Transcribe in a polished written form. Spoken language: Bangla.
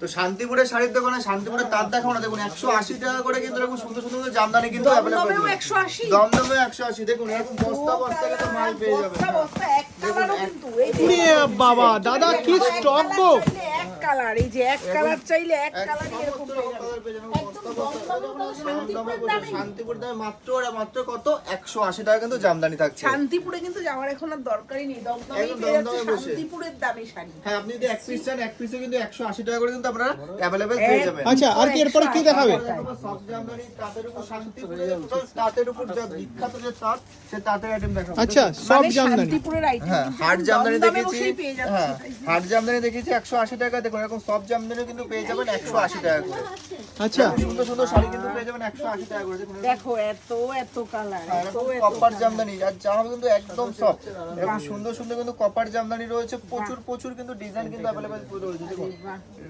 তো শান্তিপুরের শাড়ির দোকানে শান্তিপুরের তার দেখাবো না, দেখুন 180 টাকা করে কিন্তু এরকম সুন্দর সুন্দর জামদানি কিন্তু অ্যাভেলেবল আছে। 180 দমদমে 180, দেখুন এরকম বস্তা বস্তা কিন্তু মাল পেয়ে যাবেন। বস্তা এক কালারও কিন্তু এই যে উরে বাবা দাদা কি স্টক গো। এক কালার, এই যে এক কালার চাইলে এক কালারই এরকম সমস্ত রকম কালার পেয়ে যাবেন, বস্তা বস্তা। শান্তিপুর দামে মাত্র কত 180 টাকা কিন্তু জামদানি থাকছে। শান্তিপুরে কিন্তু যাওয়ার এখন আর দরকারই নেই, দমদমে একদম পেয়ে যাচ্ছে দমদমে বসে। শান্তিপুরের দামি শাড়ি। হ্যাঁ, আপনি যদি এক পিস চান এক পিসে কিন্তু 180 টাকা করে কিন্তু আপনারা অ্যাভেলেবল পেয়ে যাবেন। আচ্ছা আর কি এরপরে কি দেখাবে? সব জামদানি তাঁতের উপর শান্তিপুরে টোটাল তাঁতের উপর যা বিখ্যাত যে তাঁত, সে তাঁতের আইটেম দেখাবো। আচ্ছা সব মানে জামদানি। শান্তিপুরের আইটেম হ্যাঁ, হাট জামদানি দমদমে দেখেছি। বসেই পেয়ে যাচ্ছে। হ্যাঁ, হাট জামদানি দেখেছি 180 টাকা। দেখুন এরকম সব জামদানি কিন্তু পেয়ে যাবেন 180 টাকা করে। আচ্ছা সুন্দর সুন্দর শাড়ি কিন্তু পেয়ে যাবেন 180 টাকা করে। দেখুন দেখো এত কালার, কপার জামদানি, আর জামা কিন্তু একদম সফট। এরকম সুন্দর সুন্দর কিন্তু কপার জামদানি রয়েছে, প্রচুর কিন্তু ডিজাইন কিন্তু অ্যাভেলেবল রয়েছে। দেখুন